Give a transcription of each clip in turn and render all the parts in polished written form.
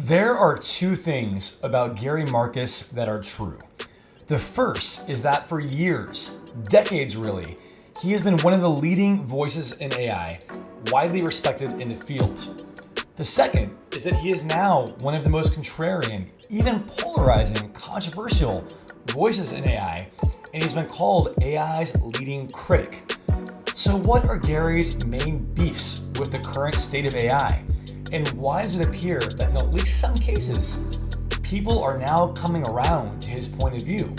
There are two things about Gary Marcus that are true. The first is that for years, decades really, he has been one of the leading voices in AI, widely respected in the field. The second is that he is now one of the most contrarian, even polarizing, controversial voices in AI, and he's been called AI's leading critic. So what are Gary's main beefs with the current state of AI? And why does it appear that in at least some cases, people are now coming around to his point of view?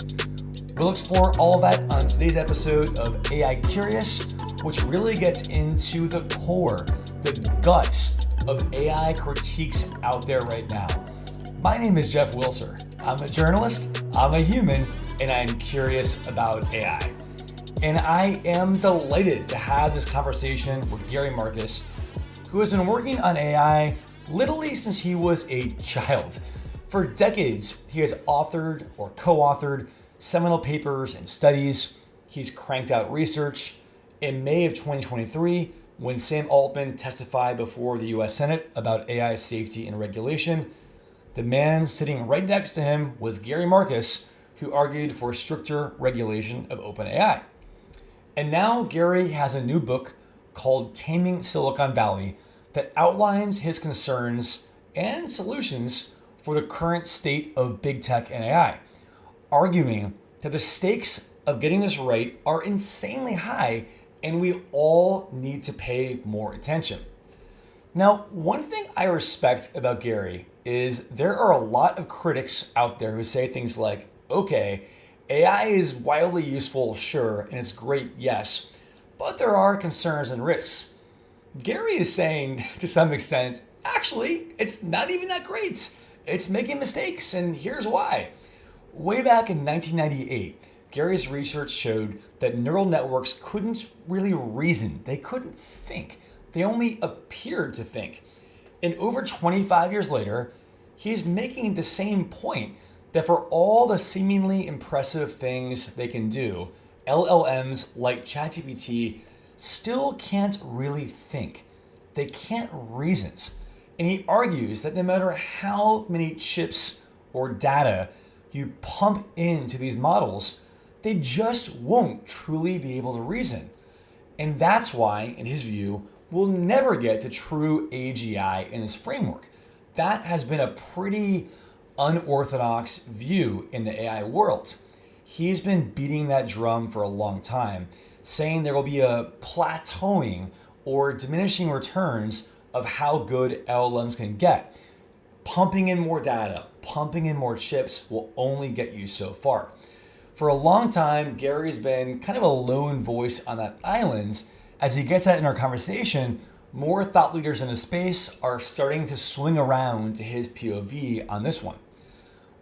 We'll explore all of that on today's episode of AI Curious, which really gets into the core, the guts of AI critiques out there right now. My name is Jeff Wilser. I'm a journalist, I'm a human, and I'm curious about AI. And I am delighted to have this conversation with Gary Marcus, who has been working on AI literally since he was a child. For decades, he has authored or co-authored seminal papers and studies. He's cranked out research. In May of 2023, when Sam Altman testified before the US Senate about AI safety and regulation, the man sitting right next to him was Gary Marcus, who argued for stricter regulation of OpenAI. And now Gary has a new book called Taming Silicon Valley that outlines his concerns and solutions for the current state of big tech and AI, arguing that the stakes of getting this right are insanely high and we all need to pay more attention. Now, one thing I respect about Gary is there are a lot of critics out there who say things like, okay, AI is wildly useful, sure, and it's great, yes, but there are concerns and risks. Gary is saying, to some extent, actually, it's not even that great. It's making mistakes, and here's why. Way back in 1998, Gary's research showed that neural networks couldn't really reason. They couldn't think. They only appeared to think. And over 25 years later, he's making the same point that for all the seemingly impressive things they can do, LLMs like ChatGPT still can't really think. They can't reason. And he argues that no matter how many chips or data you pump into these models, they just won't truly be able to reason. And that's why, in his view, we'll never get to true AGI in this framework. That has been a pretty unorthodox view in the AI world. He's been beating that drum for a long time, saying there will be a plateauing or diminishing returns of how good LLMs can get. Pumping in more data, pumping in more chips will only get you so far. For a long time, Gary's been kind of a lone voice on that island. As he gets at in our conversation, more thought leaders in the space are starting to swing around to his POV on this one.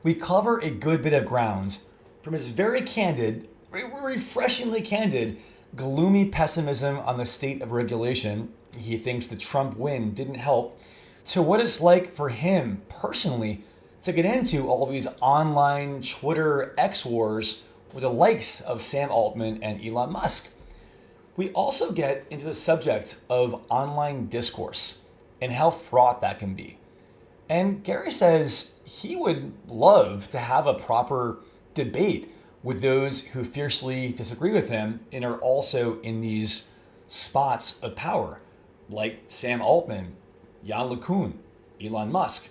We cover a good bit of ground from his very candid, refreshingly candid, gloomy pessimism on the state of regulation. He thinks the Trump win didn't help, to what it's like for him personally to get into all of these online Twitter X wars with the likes of Sam Altman and Elon Musk. We also get into the subject of online discourse and how fraught that can be. And Gary says he would love to have a proper debate with those who fiercely disagree with him and are also in these spots of power, like Sam Altman, Jan LeCun, Elon Musk.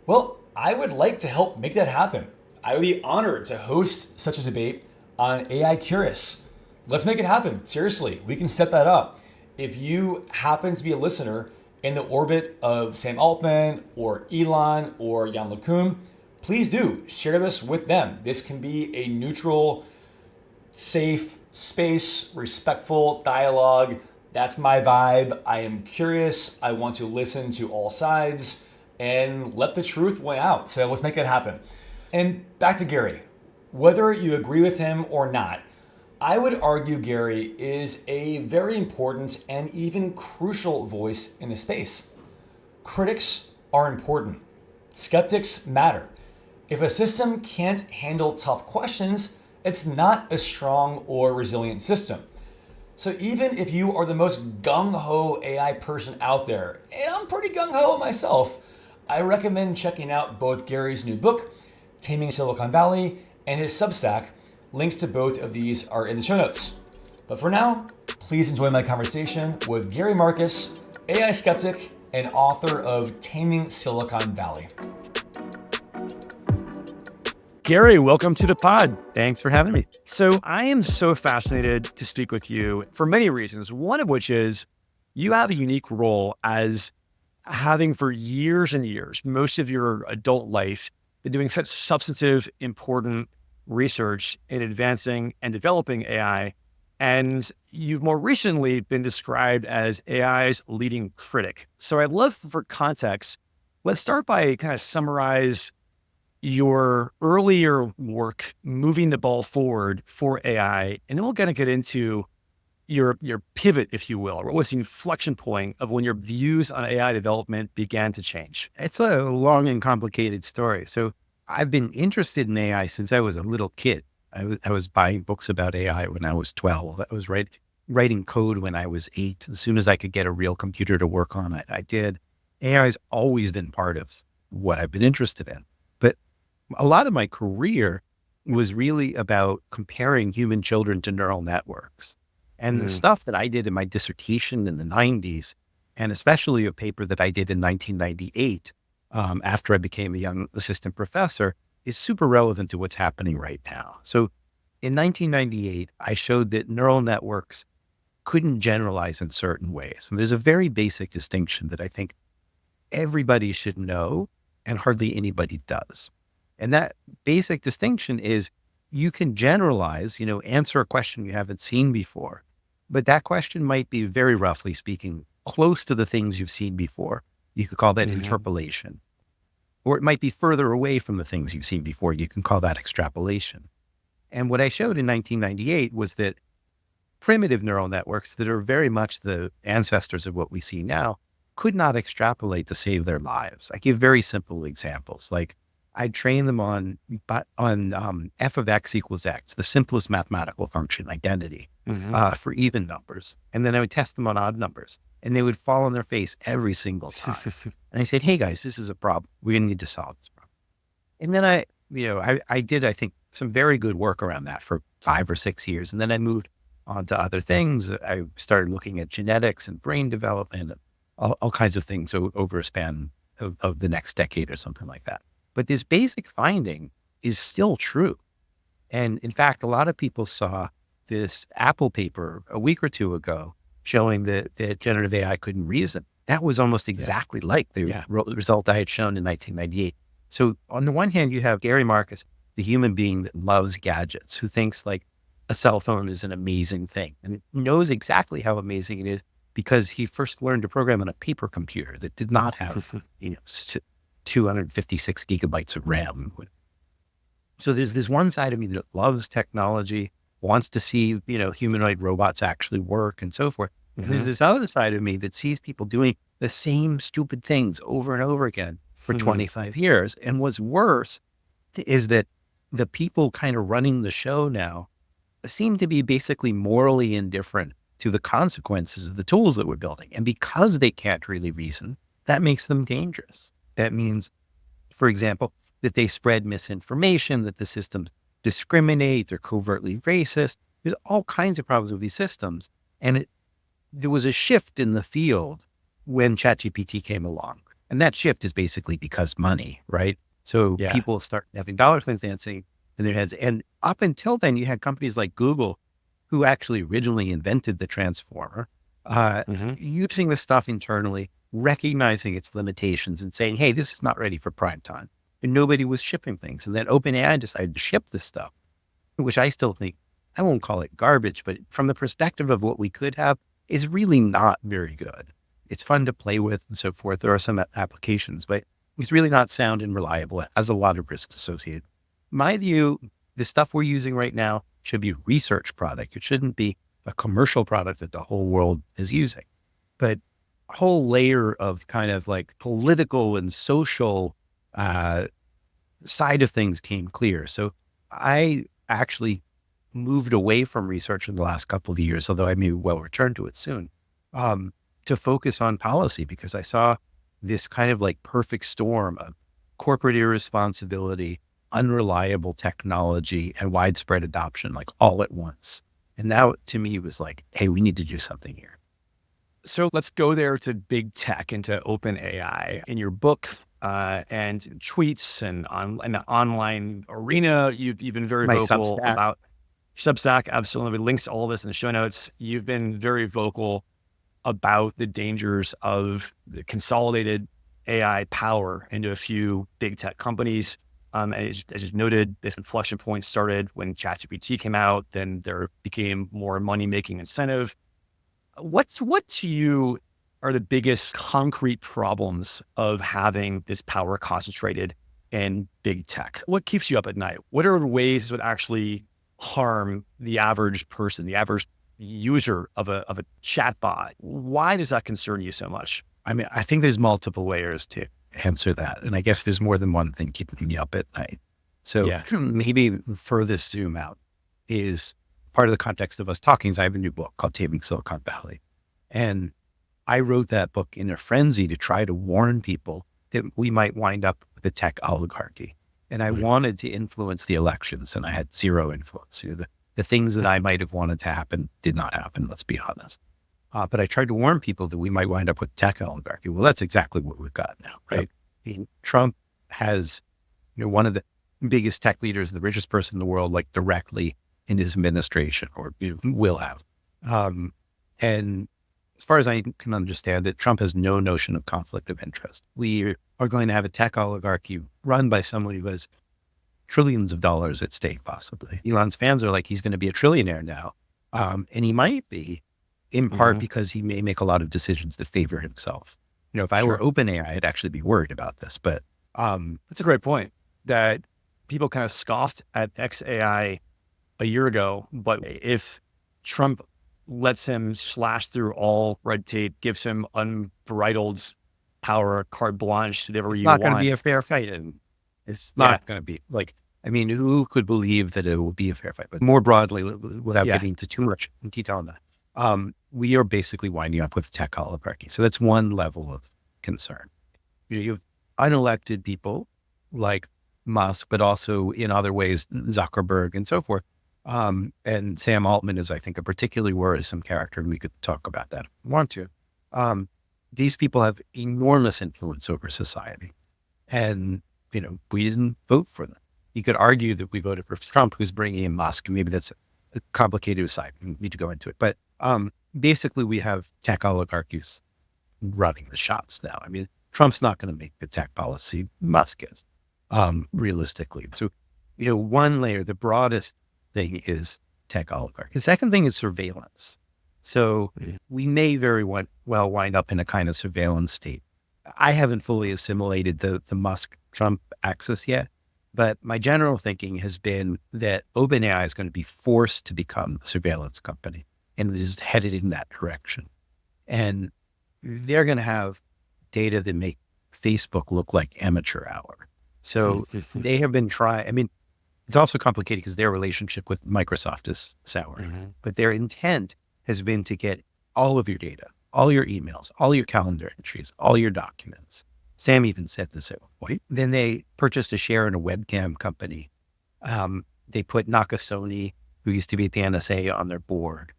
Well, I would like to help make that happen. I would be honored to host such a debate on AI Curious. Let's make it happen. Seriously, we can set that up. If you happen to be a listener in the orbit of Sam Altman or Elon or Jan LeCun, please do share this with them. This can be a neutral, safe space, respectful dialogue. That's my vibe. I am curious. I want to listen to all sides and let the truth win out. So let's make that happen. And back to Gary. Whether you agree with him or not, I would argue Gary is a very important and even crucial voice in the space. Critics are important. Skeptics matter. If a system can't handle tough questions, it's not a strong or resilient system. So even if you are the most gung-ho AI person out there, and I'm pretty gung-ho myself, I recommend checking out both Gary's new book, Taming Silicon Valley, and his Substack. Links to both of these are in the show notes. But for now, please enjoy my conversation with Gary Marcus, AI skeptic and author of Taming Silicon Valley. Gary, welcome to the pod. Thanks for having me. So I am so fascinated to speak with you for many reasons, one of which is you have a unique role as having for years and years, most of your adult life, been doing such substantive, important research in advancing and developing AI. And you've more recently been described as AI's leading critic. So I'd love for context, let's start by kind of summarize your earlier work moving the ball forward for AI, and then we'll kind of get into your pivot, if you will, or what was the inflection point of when your views on AI development began to change? It's a long and complicated story. So I've been interested in AI since I was a little kid. I was buying books about AI when I was 12. I was writing code when I was 8. As soon as I could get a real computer to work on it, I did. AI has always been part of what I've been interested in. But a lot of my career was really about comparing human children to neural networks. And the stuff that I did in my dissertation in the 90s, and especially a paper that I did in 1998, after I became a young assistant professor, is super relevant to what's happening right now. So in 1998, I showed that neural networks couldn't generalize in certain ways. And there's a very basic distinction that I think everybody should know and hardly anybody does. And that basic distinction is you can generalize, answer a question you haven't seen before. But that question might be, very roughly speaking, close to the things you've seen before. You could call that interpolation. Or it might be further away from the things you've seen before. You can call that extrapolation. And what I showed in 1998 was that primitive neural networks that are very much the ancestors of what we see now could not extrapolate to save their lives. I give very simple examples, like I'd train them on f of x equals x, the simplest mathematical function, identity, for even numbers. And then I would test them on odd numbers, and they would fall on their face every single time. And I said, hey guys, this is a problem. We're going to need to solve this problem. And then I did, I think, some very good work around that for 5 or 6 years. And then I moved on to other things. I started looking at genetics and brain development, and all kinds of things over a span of the next decade or something like that. But this basic finding is still true. And in fact, a lot of people saw this Apple paper a week or two ago showing that generative AI couldn't reason. That was almost exactly like the result I had shown in 1998. So on the one hand, you have Gary Marcus, the human being that loves gadgets, who thinks like a cell phone is an amazing thing and knows exactly how amazing it is because he first learned to program on a paper computer that did not have 256 gigabytes of RAM. So there's this one side of me that loves technology, wants to see, humanoid robots actually work and so forth. And there's this other side of me that sees people doing the same stupid things over and over again for 25 years. And what's worse is that the people kind of running the show now seem to be basically morally indifferent to the consequences of the tools that we're building. And because they can't really reason, that makes them dangerous. That means, for example, that they spread misinformation, that the systems discriminate, they're covertly racist. There's all kinds of problems with these systems. And there was a shift in the field when ChatGPT came along. And that shift is basically because money, right? So people start having dollar signs dancing in their heads. And up until then, you had companies like Google, who actually originally invented the transformer, using the stuff internally, recognizing its limitations and saying, hey, this is not ready for prime time. And nobody was shipping things. And then OpenAI decided to ship this stuff, which I still think, I won't call it garbage, but from the perspective of what we could have, is really not very good. It's fun to play with and so forth. There are some applications, but it's really not sound and reliable. It has a lot of risks associated. My view, the stuff we're using right now should be a research product. It shouldn't be a commercial product that the whole world is using. But a whole layer of kind of like political and social side of things came clear. So I actually moved away from research in the last couple of years, although I may well return to it soon, to focus on policy, because I saw this kind of like perfect storm of corporate irresponsibility, unreliable technology, and widespread adoption, like all at once. And that to me was like, hey, we need to do something here. So let's go there to big tech, into open AI. In your book and tweets and in the online arena, you've been very My vocal Substack. about Substack. Absolutely. Links to all this in the show notes. You've been very vocal about the dangers of the consolidated AI power into a few big tech companies. And as you noted, this inflection point started when ChatGPT came out. Then there became more money-making incentive. What to you are the biggest concrete problems of having this power concentrated in big tech? What keeps you up at night? What are the ways it would actually harm the average person, the average user of a chatbot? Why does that concern you so much? I mean, I think there's multiple layers to answer that. And I guess there's more than one thing keeping me up at night. So Yeah. maybe furthest zoom out is part of the context of us talking is I have a new book called Taming Silicon Valley. And I wrote that book in a frenzy to try to warn people that we might wind up with a tech oligarchy. And I wanted to influence the elections, and I had zero influence. The things that I might have wanted to happen did not happen, let's be honest. But I tried to warn people that we might wind up with tech oligarchy. Well, that's exactly what we've got now, right? Yep. I mean, Trump has, one of the biggest tech leaders, the richest person in the world, like directly in his administration, or will have. And as far as I can understand it, Trump has no notion of conflict of interest. We are going to have a tech oligarchy run by someone who has trillions of dollars at stake, possibly. Elon's fans are like, he's going to be a trillionaire now. And he might be, in part because he may make a lot of decisions that favor himself. If I were OpenAI, I'd actually be worried about this. But that's a great point, that people kind of scoffed at XAI a year ago. But if Trump lets him slash through all red tape, gives him unbridled power, carte blanche to whatever you want. It's not going to be a fair fight. And it's not going to be like, I mean, who could believe that it will be a fair fight? But more broadly, without getting into too much detail on that, we are basically winding up with tech oligarchy. So that's one level of concern. You have unelected people like Musk, but also in other ways, Zuckerberg and so forth. And Sam Altman is, I think, a particularly worrisome character. And we could talk about that if we want to. These people have enormous influence over society. And, we didn't vote for them. You could argue that we voted for Trump, who's bringing in Musk. Maybe that's a complicated aside. We need to go into it. But basically, we have tech oligarchies running the shots now. I mean, Trump's not going to make the tech policy. Musk is, realistically. So, one layer, the broadest thing is tech oligarchy. The second thing is surveillance. So we may very well wind up in a kind of surveillance state. I haven't fully assimilated the Musk-Trump axis yet, but my general thinking has been that OpenAI is going to be forced to become a surveillance company, and it is headed in that direction. And they're going to have data that make Facebook look like amateur hour. So they have been trying, I mean, it's also complicated because their relationship with Microsoft is sour, but their intent has been to get all of your data, all your emails, all your calendar entries, all your documents. Sam even said this at one point. Then they purchased a share in a webcam company. They put Nakasone, who used to be at the NSA, on their board.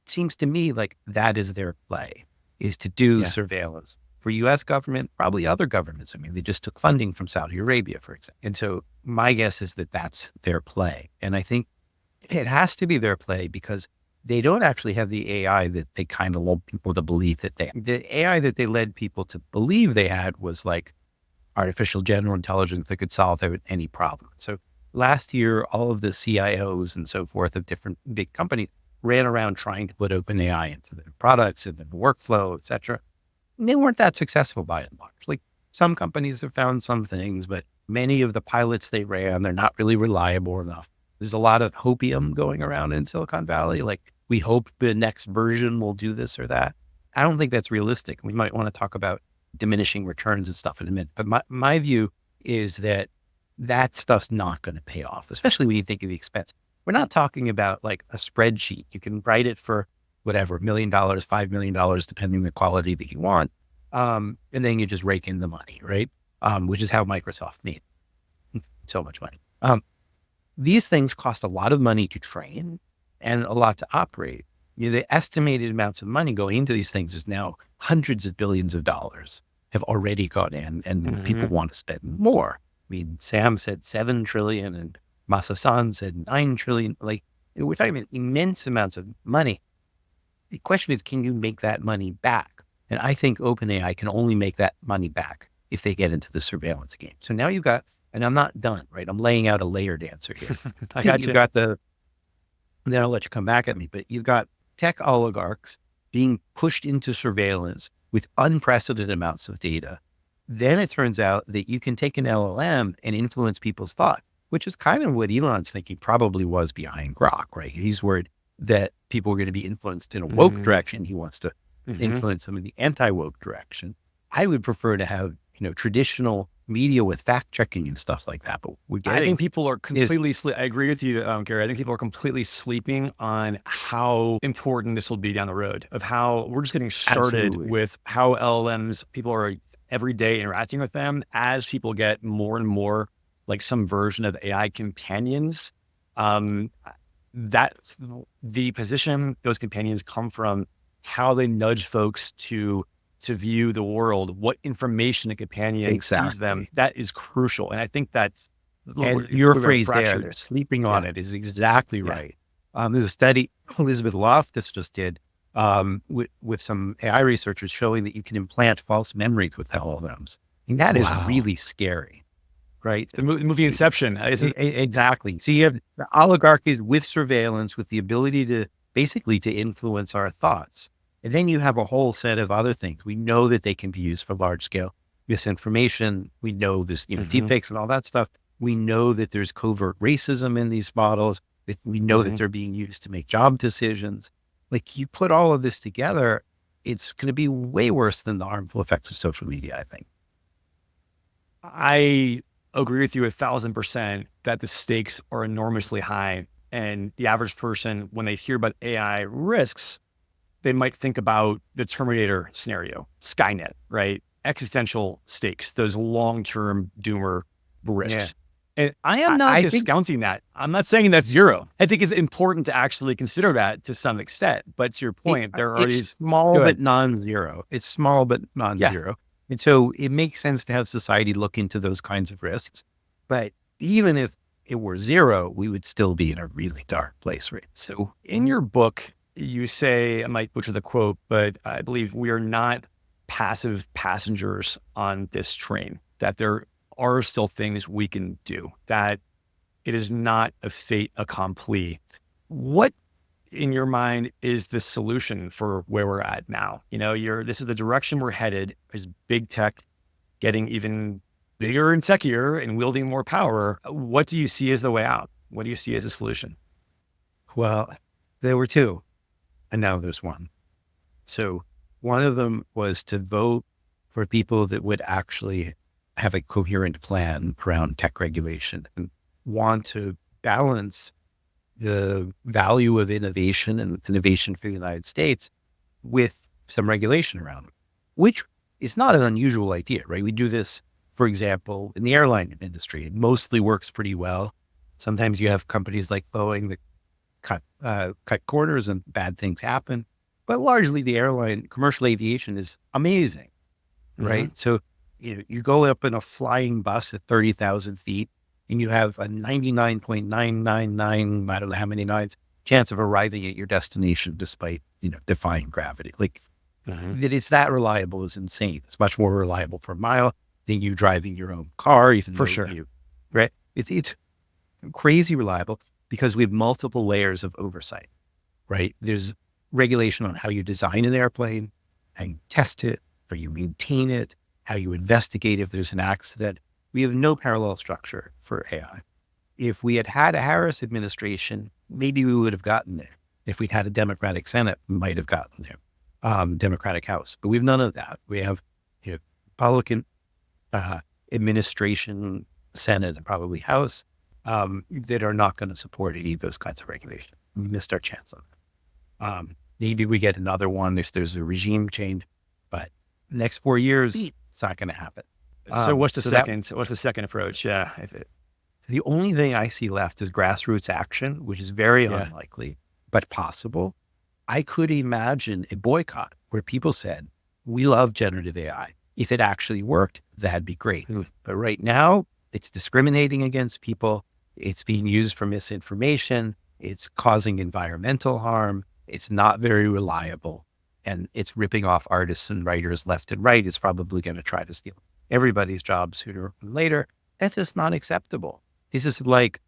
It seems to me like that is their play, is to do surveillance for U.S. government, probably other governments. I mean, they just took funding from Saudi Arabia, for example. And so my guess is that that's their play. And I think it has to be their play because they don't actually have the AI that they kind of led people to believe that they, the AI that they led people to believe they had was like artificial general intelligence that could solve any problem. So last year, all of the CIOs and so forth of different big companies ran around trying to put OpenAI into their products and their workflow, et cetera. And they weren't that successful by and large. Like some companies have found some things, but many of the pilots they ran, they're not really reliable enough. There's a lot of hopium going around in Silicon Valley. Like, we hope the next version will do this or that. I don't think that's realistic. We might want to talk about diminishing returns and stuff in a minute. But my view is that that stuff's not going to pay off, especially when you think of the expense. We're not talking about like a spreadsheet. You can write it for whatever, $1 million, $5 million, depending on the quality that you want. And then you just rake in the money, right? Which is how Microsoft made so much money. These things cost a lot of money to train and a lot to operate. The estimated amounts of money going into these things is now hundreds of billions of dollars have already gone in, and people want to spend more. I mean, Sam said 7 trillion and Masa-san said 9 trillion. Like, we're talking about immense amounts of money. The question is, can you make that money back? And I think OpenAI can only make that money back if they get into the surveillance game. So now you've got, and I'm not done, right? I'm laying out a layered answer here. I got You've you. got then I'll let you come back at me, but you've got tech oligarchs being pushed into surveillance with unprecedented amounts of data. Then it turns out that you can take an LLM and influence people's thought, which is kind of what Elon's thinking probably was behind Grok, right? He's worried that people are going to be influenced in a woke direction. He wants to influence them in the anti-woke direction. I would prefer to have, traditional media with fact checking and stuff like that. But I think people are completely I agree with you, Gary. I think people are completely sleeping on how important this will be down the road, of how we're just getting started with how LLMs, people are every day interacting with them as people get more and more like some version of AI companions. That the position those companions come from, how they nudge folks to view the world, what information a companion feeds them, that is crucial. And I think that's your phrase there, sleeping on it, is exactly right. There's a study Elizabeth Loftus just did with some AI researchers showing that you can implant false memories with LLMs. And that is really scary, right? The movie Inception. Exactly. So you have the oligarchies with surveillance, with the ability to basically to influence our thoughts. And then you have a whole set of other things. We know that they can be used for large scale misinformation. We know there's deepfakes and all that stuff. We know that there's covert racism in these models. We know that they're being used to make job decisions. Like, you put all of this together, it's going to be way worse than the harmful effects of social media, I think. I agree with you 1,000% that the stakes are enormously high. And the average person, when they hear about AI risks, they might think about the Terminator scenario, Skynet, right? Existential stakes, those long-term doomer risks. And I am not discounting that. I'm not saying that's zero. I think it's important to actually consider that to some extent. But to your point, there are these small but non-zero. It's small but non-zero. Yeah. And so it makes sense to have society look into those kinds of risks. But even if it were zero, we would still be in a really dark place, right? So in your book, you say, I might butcher the quote, but I believe we are not passive passengers on this train, that there are still things we can do, that it is not a fait accompli. What, in your mind, is the solution for where we're at now? This is the direction we're headed, is big tech getting even bigger and techier and wielding more power. What do you see as the way out? What do you see as a solution? Well, there were two, and now there's one. So one of them was to vote for people that would actually have a coherent plan around tech regulation and want to balance the value of innovation and innovation for the United States with some regulation around it, which is not an unusual idea, right? We do this, for example, in the airline industry. It mostly works pretty well. Sometimes you have companies like Boeing that cut corners and bad things happen, but largely the airline, commercial aviation is amazing, right? So you go up in a flying bus at 30,000 feet and you have a 99.999, I don't know how many nines, chance of arriving at your destination despite, defying gravity. Like, that it's that reliable is insane. It's much more reliable per mile than you driving your own car, even for sure. Right? It's crazy reliable because we have multiple layers of oversight, right? There's regulation on how you design an airplane, how you test it, how you maintain it, how you investigate if there's an accident. We have no parallel structure for AI. If we had had a Harris administration, maybe we would have gotten there. If we'd had a Democratic Senate, we might have gotten there. Democratic House, but we have none of that. We have Republican administration, Senate, and probably House that are not going to support any of those kinds of regulations. We missed our chance on that. Maybe we get another one if there's a regime change, but Next 4 years, it's not going to happen. So what's the so second? What's the second approach? Yeah, the only thing I see left is grassroots action, which is very yeah. unlikely, but possible. I could imagine a boycott where people said, we love generative AI. If it actually worked, that'd be great. But right now, it's discriminating against people. It's being used for misinformation. It's causing environmental harm. It's not very reliable. And it's ripping off artists and writers left and right. It's probably going to try to steal everybody's jobs sooner or later. That's just not acceptable. This is like,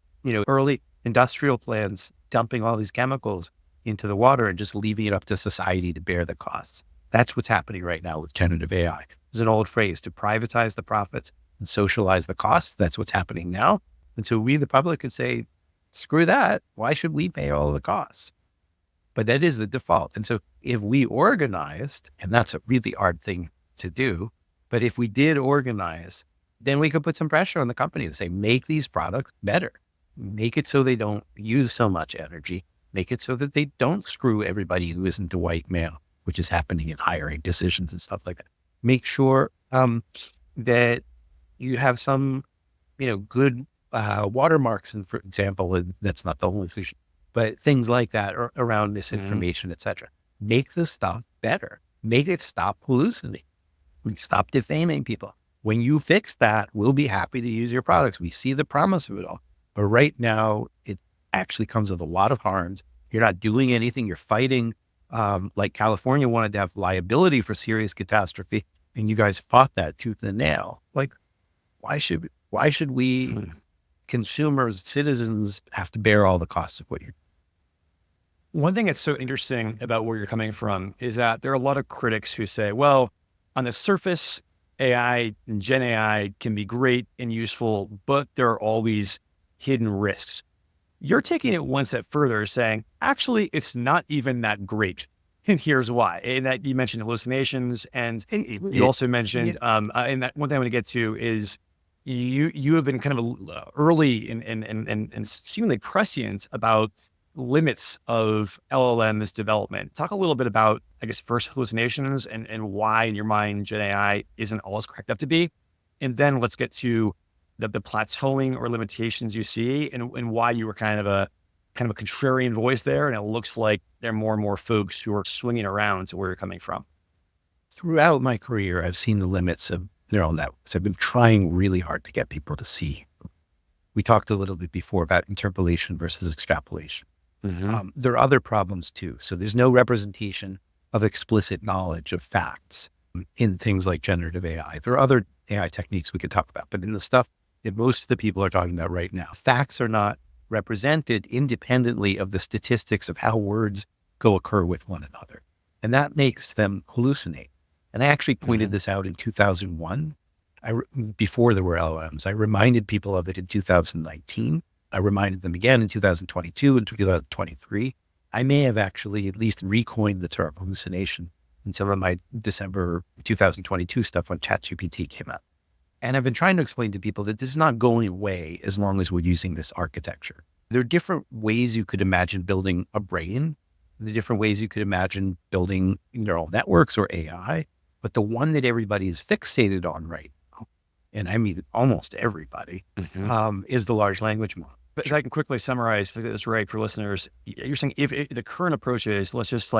early industrial plants dumping all these chemicals into the water and just leaving it up to society to bear the costs. That's what's happening right now with generative AI. There's an old phrase, to privatize the profits and socialize the costs. That's what's happening now. And so we, the public, could say, screw that. Why should we pay all the costs? But that is the default. And so if we organized, and that's a really hard thing to do, but if we did organize, then we could put some pressure on the company to say, make these products better. Make it so they don't use so much energy. Make it so that they don't screw everybody who isn't the white male, which is happening in hiring decisions and stuff like that. Make sure that you have some, good watermarks, and for example, and that's not the only solution, but things like that around misinformation, et cetera. Make the stuff better. Make it stop hallucinating. Stop defaming people. When you fix that, we'll be happy to use your products. We see the promise of it all. But right now, it actually comes with a lot of harms. You're not doing anything. You're fighting. Like California wanted to have liability for serious catastrophe, and you guys fought that tooth and nail. Like, why should we, consumers, citizens, have to bear all the costs of what you're doing? One thing that's so interesting about where you're coming from is that there are a lot of critics who say, well, on the surface, AI and Gen AI can be great and useful, but there are always hidden risks. You're taking it one step further, saying, actually, it's not even that great. And here's why. And that you mentioned hallucinations, and you also mentioned, and that one thing I want to get to is you have been kind of early and seemingly prescient about limits of LLMs development. Talk a little bit about, I guess, first hallucinations and why in your mind Gen AI isn't always cracked up to be. And then let's get to the plateauing or limitations you see and why you were kind of a contrarian voice there. And it looks like there are more and more folks who are swinging around to where you're coming from. Throughout my career, I've seen the limits of neural networks. I've been trying really hard to get people to see. We talked a little bit before about interpolation versus extrapolation. There are other problems too. So there's no representation of explicit knowledge of facts in things like generative AI. There are other AI techniques we could talk about, but in the stuff that most of the people are talking about right now, facts are not represented independently of the statistics of how words co-occur with one another. And that makes them hallucinate. And I actually pointed this out in 2001, before there were LLMs. I reminded people of it in 2019. I reminded them again in 2022 and 2023. I may have actually at least recoined the term hallucination in some of my December 2022 stuff when ChatGPT came out. And I've been trying to explain to people that this is not going away as long as we're using this architecture. There are different ways you could imagine building a brain, the different ways you could imagine building neural networks or AI, but the one that everybody is fixated on right now, and I mean almost everybody, is the large language model. But if I can quickly summarize this right for listeners, you're saying if the current approach is, let's just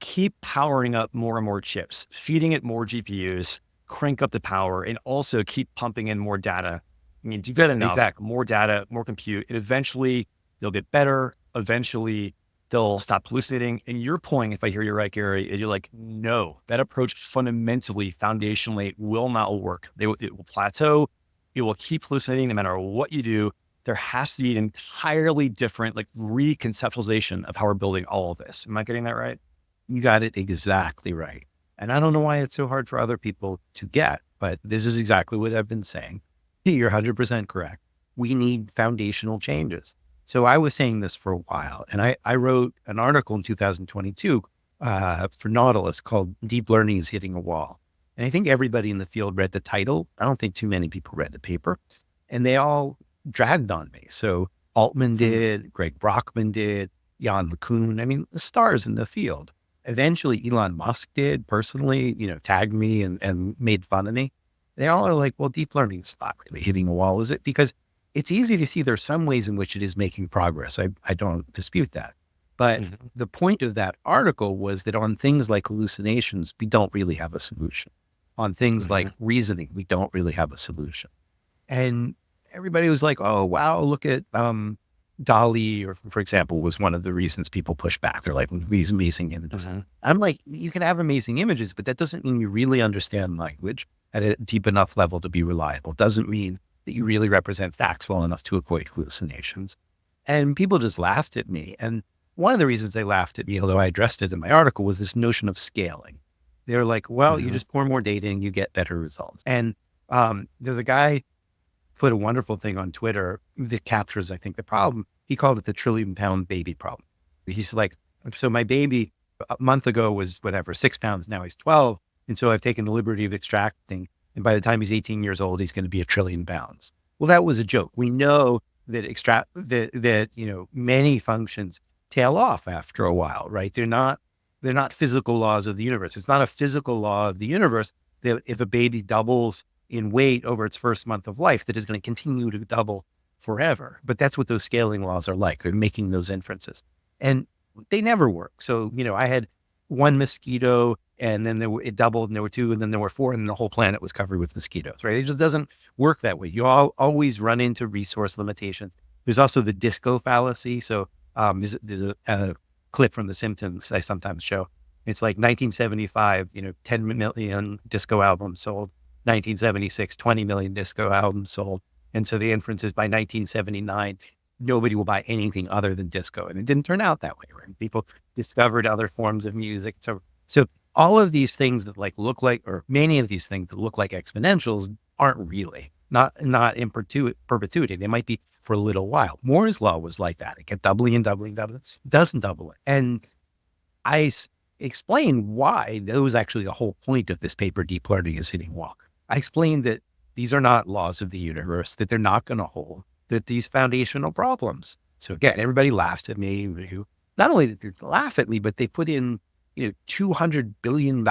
keep powering up more and more chips, feeding it more GPUs, crank up the power, and also keep pumping in more data. I mean, you've got enough, more data, more compute, and eventually they'll get better. Eventually they'll stop hallucinating. And your point, if I hear you right, Gary, is you're like, no, that approach fundamentally, foundationally will not work. It will plateau. It will keep hallucinating no matter what you do. There has to be an entirely different reconceptualization of how we're building all of this. Am I getting that right? You got it exactly right. And I don't know why it's so hard for other people to get, but this is exactly what I've been saying. You're 100% correct. We need foundational changes. So I was saying this for a while, and I wrote an article in 2022 for Nautilus called Deep Learning is Hitting a Wall. And I think everybody in the field read the title. I don't think too many people read the paper, and they all dragged on me. So Altman did, Greg Brockman did, Jan LeCun, I mean, the stars in the field. Eventually, Elon Musk did personally, tagged me and made fun of me. They all are like, well, deep learning is not really hitting a wall, is it? Because it's easy to see there's some ways in which it is making progress. I don't dispute that. But Mhm. the point of that article was that on things like hallucinations, we don't really have a solution. On things like Mhm. reasoning, we don't really have a solution. And everybody was like, oh, wow, look at Dolly, or for example, was one of the reasons people push back. They're like, these amazing images. Mhm. I'm like, you can have amazing images, but that doesn't mean you really understand language at a deep enough level to be reliable. It doesn't mean that you really represent facts well enough to avoid hallucinations. And people just laughed at me. And one of the reasons they laughed at me, although I addressed it in my article, was this notion of scaling. They're like, well, you Mhm. just pour more data and you get better results. And there's a guy put a wonderful thing on Twitter that captures, I think, the problem. He called it the trillion-pound baby problem. He's like, so my baby a month ago was whatever, 6 pounds. Now he's 12. And so I've taken the liberty of extracting. And by the time he's 18 years old, he's going to be 1 trillion pounds. Well, that was a joke. We know that many functions tail off after a while, right? They're not physical laws of the universe. It's not a physical law of the universe that if a baby doubles in weight over its first month of life, that is going to continue to double forever. But that's what those scaling laws are like, or making those inferences. And they never work. So, I had one mosquito and then it doubled and there were two and then there were four and the whole planet was covered with mosquitoes, right? It just doesn't work that way. You always run into resource limitations. There's also the disco fallacy. So there's a clip from The Simpsons I sometimes show. It's like 1975, 10 million disco albums sold. 1976, 20 million disco albums sold. And so the inference is by 1979, nobody will buy anything other than disco. And it didn't turn out that way, right? People discovered other forms of music. So all of these things that look like, or many of these things that look like exponentials aren't really, not in perpetuity. They might be for a little while. Moore's law was like that. It kept doubling and doubling, doubling. It doesn't double it. And I explained why that was actually the whole point of this paper, Deep Learning is Hitting a Wall. I explained that these are not laws of the universe, that they're not going to hold, that these foundational problems. So again, everybody laughed at me. Not only did they laugh at me, but they put in, $200 billion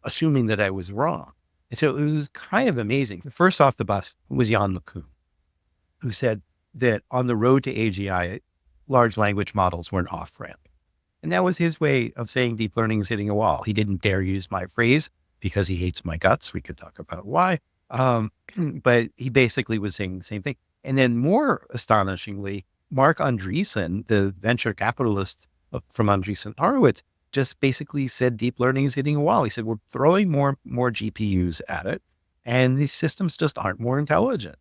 assuming that I was wrong. And so it was kind of amazing. The first off the bus was Jan LeCun, who said that on the road to AGI, large language models were an off-ramp. And that was his way of saying deep learning is hitting a wall. He didn't dare use my phrase because he hates my guts. We could talk about why. But he basically was saying the same thing. And then more astonishingly, Mark Andreessen, the venture capitalist from Andreessen Horowitz, just basically said deep learning is hitting a wall. He said, we're throwing more GPUs at it, and these systems just aren't more intelligent.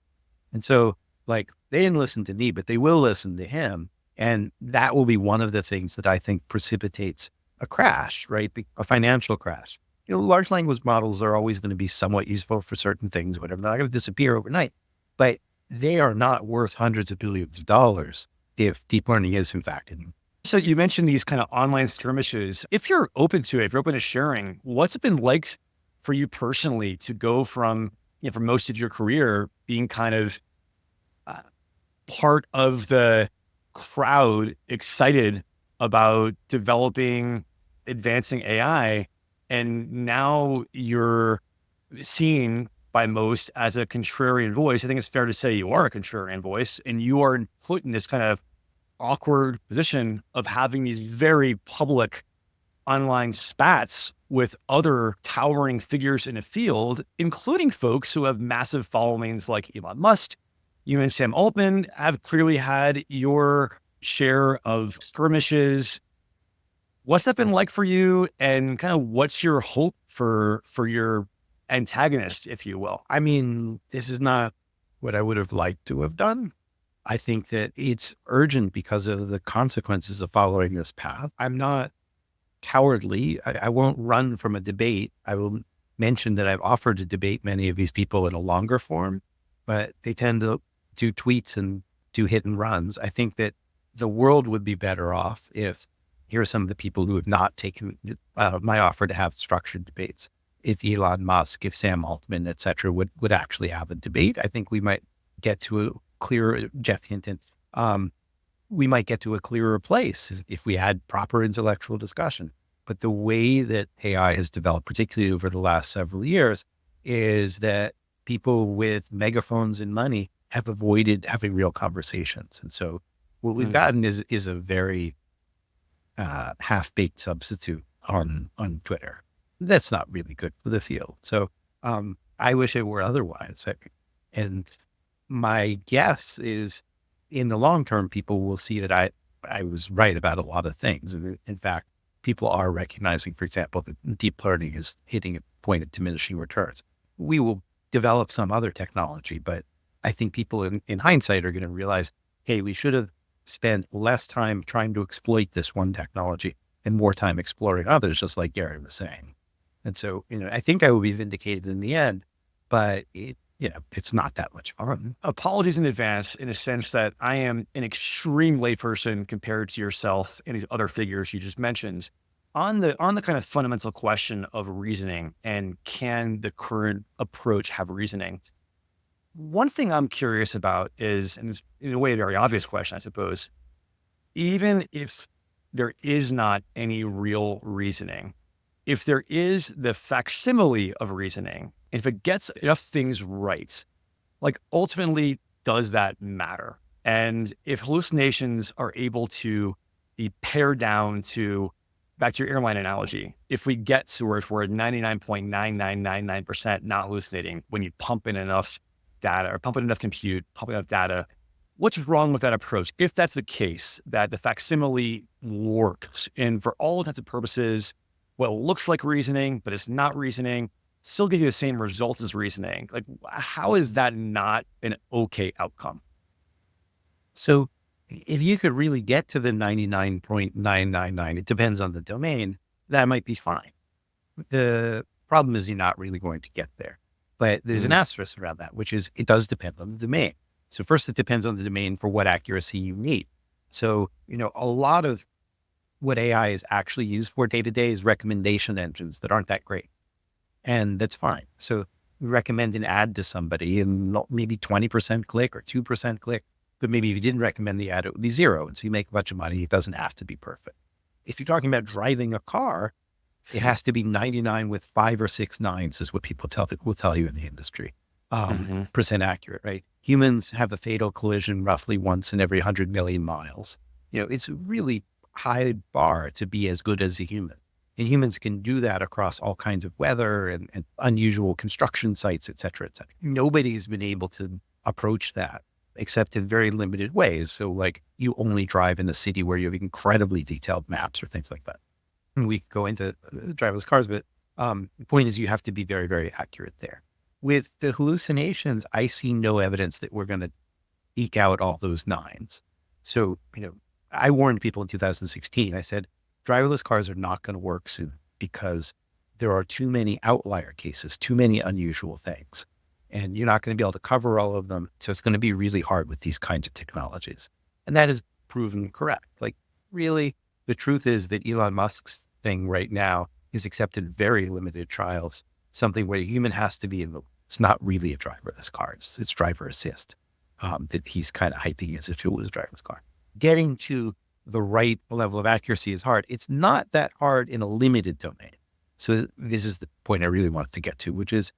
And so, they didn't listen to me, but they will listen to him. And that will be one of the things that I think precipitates a crash, right? A financial crash. Large language models are always going to be somewhat useful for certain things, whatever. They're not going to disappear overnight, but they are not worth hundreds of billions of dollars if deep learning is, in fact, in. So you mentioned these kind of online skirmishes. If you're open to it, if you're open to sharing, what's it been like for you personally to go from, for most of your career being kind of part of the crowd excited about developing, advancing AI, and now you're seen by most as a contrarian voice? I think it's fair to say you are a contrarian voice, and you are put in this kind of awkward position of having these very public online spats with other towering figures in a field, including folks who have massive followings like Elon Musk. You and Sam Altman have clearly had your share of skirmishes. What's that been like for you? And kind of what's your hope for your antagonist, if you will? I mean, this is not what I would have liked to have done. I think that it's urgent because of the consequences of following this path. I'm not cowardly. I won't run from a debate. I will mention that I've offered to debate many of these people in a longer form, but they tend to do tweets and do hit and runs. I think that the world would be better off if, here are some of the people who have not taken my offer to have structured debates. If Elon Musk, if Sam Altman, et cetera, would actually have a debate, I think we might get to a clearer, Jeff Hinton, we might get to a clearer place if we had proper intellectual discussion. But the way that AI has developed, particularly over the last several years, is that people with megaphones and money have avoided having real conversations. And so what we've gotten is a very half-baked substitute on Twitter. That's not really good for the field. So I wish it were otherwise. And my guess is in the long term, people will see that I was right about a lot of things. And in fact, people are recognizing, for example, that deep learning is hitting a point of diminishing returns. We will develop some other technology, but I think people in hindsight are going to realize, hey, we should have spent less time trying to exploit this one technology and more time exploring others, just like Gary was saying. And so, I think I will be vindicated in the end, but it's not that much fun. Apologies in advance in a sense that I am an extreme layperson compared to yourself and these other figures you just mentioned. On the kind of fundamental question of reasoning and can the current approach have reasoning? One thing I'm curious about is, and it's in a way a very obvious question, I suppose, even if there is not any real reasoning, if there is the facsimile of reasoning, if it gets enough things right, like ultimately, does that matter? And if hallucinations are able to be pared down to, back to your airline analogy, if we get to where we're at 99.9999% not hallucinating when you pump in enough data or pump in enough compute, pump enough data, what's wrong with that approach? If that's the case, that the facsimile works, and for all intents and purposes, what looks like reasoning, but it's not reasoning, still give you the same results as reasoning. Like, how is that not an okay outcome? So if you could really get to the 99.999, it depends on the domain, that might be fine. The problem is you're not really going to get there. But there's an asterisk around that, which is it does depend on the domain. So first, it depends on the domain for what accuracy you need. So, a lot of what AI is actually used for day to day is recommendation engines that aren't that great. And that's fine. So we recommend an ad to somebody and maybe 20% click or 2% click. But maybe if you didn't recommend the ad, it would be zero. And so you make a bunch of money. It doesn't have to be perfect. If you're talking about driving a car, it has to be 99 with 5 or 6 nines is what people will tell you in the industry. Percent accurate, right? Humans have a fatal collision roughly once in every 100 million miles. It's a really high bar to be as good as a human. And humans can do that across all kinds of weather and unusual construction sites, et cetera, et cetera. Nobody's been able to approach that except in very limited ways. So like you only drive in a city where you have incredibly detailed maps or things like that. And we go into driverless cars, but the point is you have to be very, very accurate there. With the hallucinations, I see no evidence that we're going to eke out all those nines. So, I warned people in 2016, I said, driverless cars are not going to work soon because there are too many outlier cases, too many unusual things, and you're not going to be able to cover all of them. So it's going to be really hard with these kinds of technologies. And that is proven correct. Like really, the truth is that Elon Musk's thing right now is accepted very limited trials, something where a human has to be in the, it's not really a driverless car. It's driver assist that he's kind of hyping as if it was a driverless car. Getting to the right level of accuracy is hard. It's not that hard in a limited domain. So this is the point I really wanted to get to, which is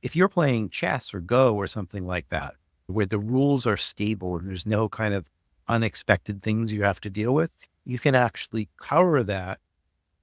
if you're playing chess or Go or something like that, where the rules are stable and there's no kind of unexpected things you have to deal with, you can actually cover that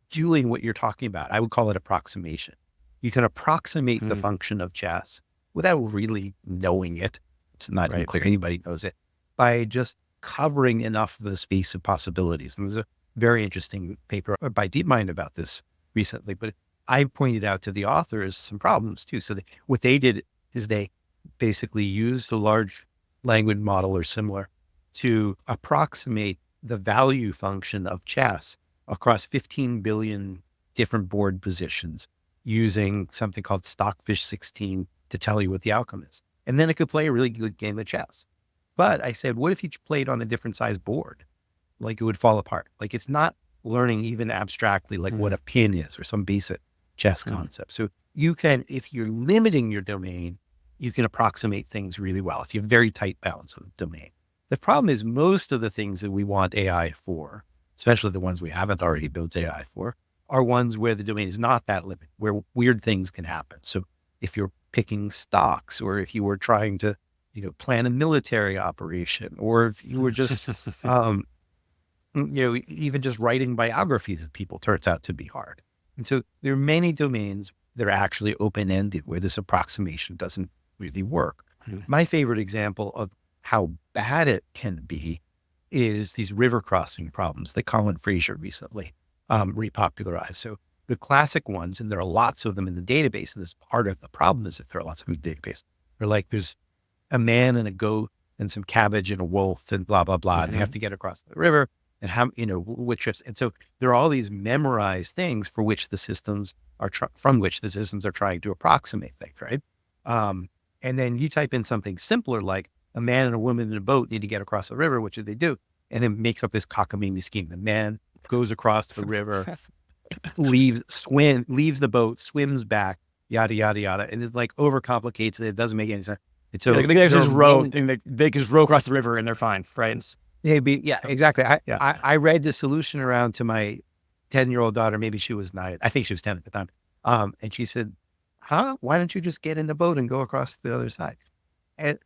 doing what you're talking about. I would call it approximation. You can approximate the function of chess without really knowing it. It's not even clear anybody knows it, by just covering enough of the space of possibilities. And there's a very interesting paper by DeepMind about this recently, but I pointed out to the authors some problems too. So what they did is they basically used a large language model or similar to approximate the value function of chess across 15 billion different board positions using something called Stockfish 16 to tell you what the outcome is. And then it could play a really good game of chess. But I said, what if each played on a different size board? Like it would fall apart. Like it's not learning even abstractly like what a pin is or some basic chess concept. So you can, if you're limiting your domain, you can approximate things really well if you have very tight bounds of the domain. The problem is most of the things that we want AI for, especially the ones we haven't already built AI for, are ones where the domain is not that limited, where weird things can happen. So if you're picking stocks, or if you were trying to, plan a military operation, or if you were just, even just writing biographies of people turns out to be hard. And so there are many domains that are actually open-ended where this approximation doesn't really work. My favorite example of how bad it can be is these river crossing problems that Colin Fraser recently repopularized. So the classic ones, and there are lots of them in the database, and this part of the problem is that there are lots of them in the database. They're like, there's a man and a goat and some cabbage and a wolf and blah, blah, blah. And they have to get across the river and how, which trips. And so there are all these memorized things for which the systems are, from which the systems are trying to approximate things, right? And then you type in something simpler, like a man and a woman in a boat need to get across the river. What should they do? And it makes up this cockamamie scheme. The man goes across the river, leaves the boat, swims back, yada, yada, yada. And it's like overcomplicates it. It doesn't make any sense. And so they just row, and they just row across the river and they're fine, right? Yeah, exactly. I read the solution around to my 10-year-old daughter. Maybe she was 9. I think she was 10 at the time. And she said, why don't you just get in the boat and go across the other side? And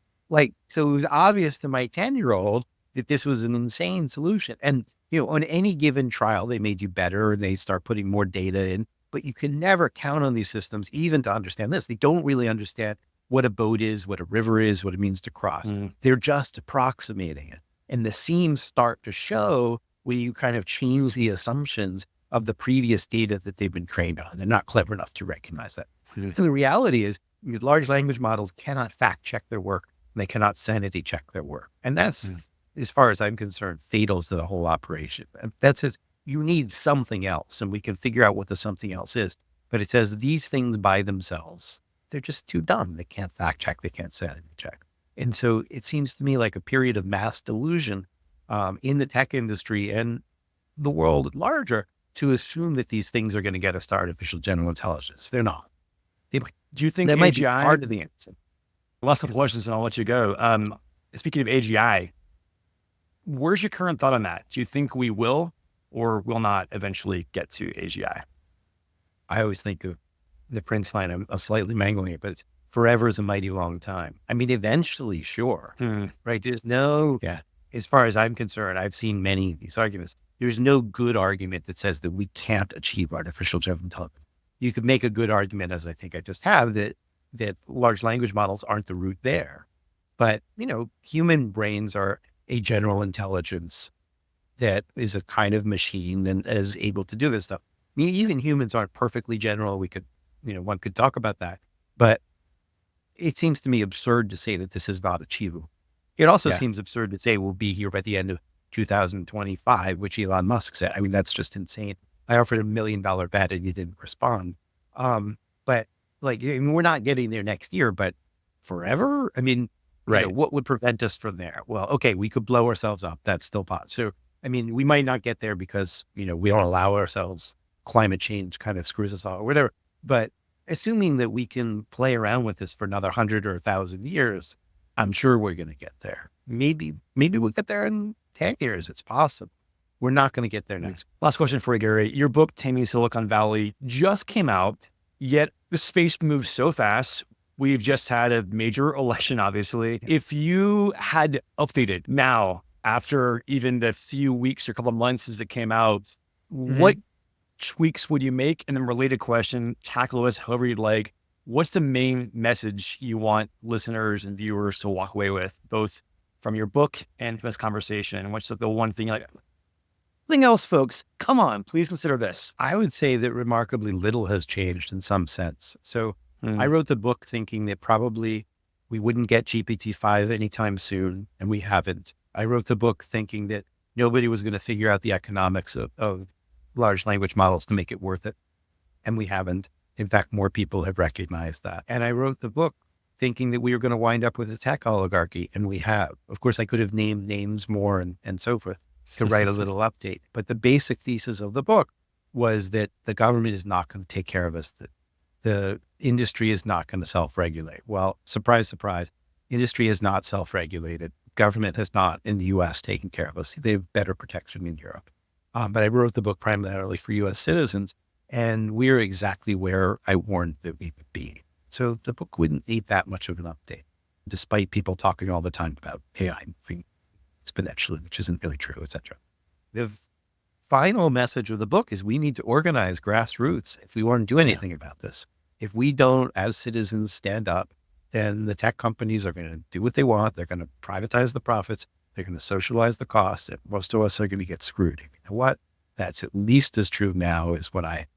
so it was obvious to my 10-year-old that this was an insane solution. And, on any given trial, they made you better and they start putting more data in, but you can never count on these systems even to understand this. They don't really understand what a boat is, what a river is, what it means to cross. They're just approximating it. And the seams start to show when you kind of change the assumptions of the previous data that they've been trained on. They're not clever enough to recognize that. So the reality is large language models cannot fact check their work, and they cannot sanity check their work. And that's, as far as I'm concerned, fatal to the whole operation. And that says you need something else, and we can figure out what the something else is. But it says these things by themselves, they're just too dumb. They can't fact check. They can't sanity check. And so it seems to me like a period of mass delusion in the tech industry and the world at larger to assume that these things are going to get us to artificial general intelligence. They're not. Do you think that AGI, might be part of the answer? Last couple questions and I'll let you go. Speaking of AGI, where's your current thought on that? Do you think we will or will not eventually get to AGI? I always think of the Prince line. I'm slightly mangling it, but it's forever is a mighty long time. I mean, eventually, sure. Right? There's no, as far as I'm concerned, I've seen many of these arguments. There's no good argument that says that we can't achieve artificial general intelligence. You could make a good argument, as I think I just have, that large language models aren't the route there. But, human brains are a general intelligence that is a kind of machine and is able to do this stuff. I mean, even humans aren't perfectly general. We could, one could talk about that. But it seems to me absurd to say that this is not achievable. It also seems absurd to say we'll be here by the end of 2025, which Elon Musk said. I mean, that's just insane. I offered $1 million bet and you didn't respond. But we're not getting there next year, but forever? I mean, what would prevent us from there? Well, okay, we could blow ourselves up. That's still possible. So, I mean, we might not get there because, we don't allow ourselves. Climate change kind of screws us all or whatever. But assuming that we can play around with this for another 100 or 1,000 years, I'm sure we're going to get there. Maybe we'll get there in 10 years. It's possible. We're not going to get there next. Last question for you, Gary. Your book, Taming Silicon Valley, just came out, yet the space moves so fast. We've just had a major election, obviously. If you had updated now, after even the few weeks or couple of months as it came out, what tweaks would you make? And then related question, tackle us however you'd like. What's the main message you want listeners and viewers to walk away with, both from your book and from this conversation? What's the one thing you're like, nothing else, folks, come on, please consider this? I would say that remarkably little has changed in some sense. So I wrote the book thinking that probably we wouldn't get GPT-5 anytime soon, and we haven't. I wrote the book thinking that nobody was going to figure out the economics of large language models to make it worth it, and we haven't. In fact, more people have recognized that. And I wrote the book thinking that we were going to wind up with a tech oligarchy, and we have. Of course, I could have named names more and so forth to write a little update. But the basic thesis of the book was that the government is not going to take care of us, that the industry is not going to self-regulate. Well, surprise, surprise, industry is not self-regulated. Government has not in the U.S. taken care of us. They have better protection in Europe. But I wrote the book primarily for U.S. citizens. And we're exactly where I warned that we would be. So the book wouldn't need that much of an update, despite people talking all the time about AI moving exponentially, which isn't really true, etc. The final message of the book is we need to organize grassroots if we want to do anything about this. If we don't, as citizens, stand up, then the tech companies are going to do what they want. They're going to privatize the profits. They're going to socialize the costs. And most of us are going to get screwed. You know what? That's at least as true now as when I,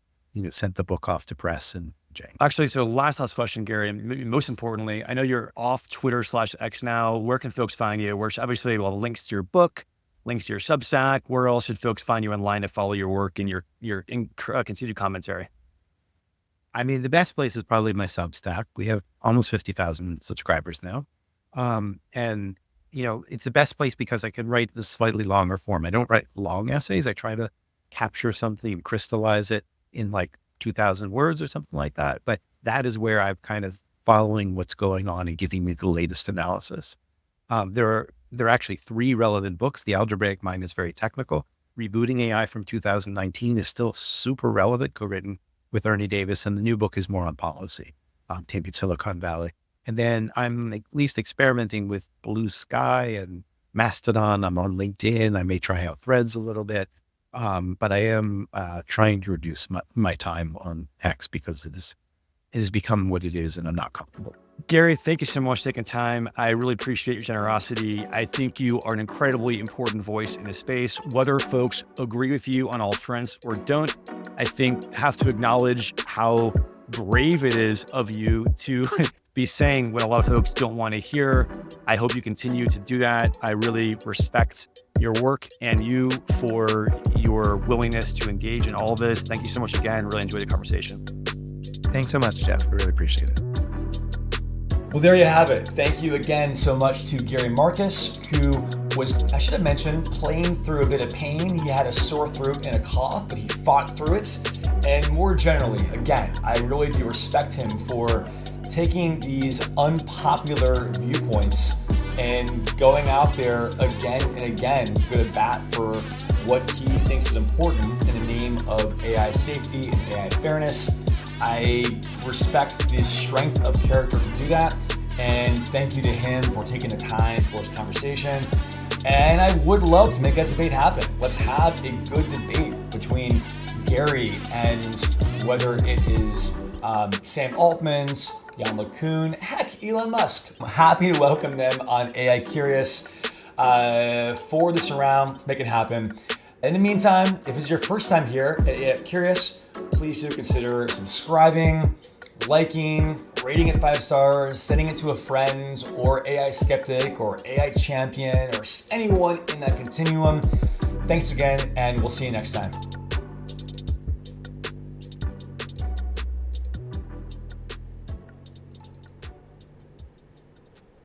sent the book off to press in January. Actually, so last question, Gary, and maybe most importantly, I know you're off Twitter/X now. Where can folks find you? Obviously, we'll have links to your book, links to your Substack. Where else should folks find you online to follow your work and your continued commentary? I mean, the best place is probably my Substack. We have almost 50,000 subscribers now. And, it's the best place because I can write the slightly longer form. I don't write long essays. I try to capture something and crystallize it in like 2,000 words or something like that. But that is where I'm kind of following what's going on and giving me the latest analysis. There are actually 3 relevant books. The Algebraic Mind is very technical. Rebooting AI from 2019 is still super relevant, co-written with Ernie Davis. And the new book is more on policy, taking Silicon Valley. And then I'm at least experimenting with Blue Sky and Mastodon. I'm on LinkedIn. I may try out Threads a little bit. But I am trying to reduce my time on X because it has become what it is and I'm not comfortable. Gary, thank you so much for taking time. I really appreciate your generosity. I think you are an incredibly important voice in this space. Whether folks agree with you on all fronts or don't, I think have to acknowledge how brave it is of you to be saying what a lot of folks don't want to hear. I hope you continue to do that. I really respect your work and you for your willingness to engage in all of this. Thank you so much again. Really enjoyed the conversation. Thanks so much, Jeff. I really appreciate it. Well, there you have it. Thank you again so much to Gary Marcus, who was, I should have mentioned, playing through a bit of pain. He had a sore throat and a cough, but he fought through it. And more generally, again, I really do respect him for taking these unpopular viewpoints and going out there again and again to go to bat for what he thinks is important in the name of AI safety and AI fairness. I respect the strength of character to do that, and thank you to him for taking the time for this conversation. And I would love to make that debate happen. Let's have a good debate between Gary and whether it is Sam Altman's, Jan LeCun, heck, Elon Musk. I'm happy to welcome them on AI Curious. For this round, let's make it happen. In the meantime, if it's your first time here at AI Curious, please do consider subscribing, liking, rating it 5 stars, sending it to a friend or AI skeptic or AI champion or anyone in that continuum. Thanks again, and we'll see you next time.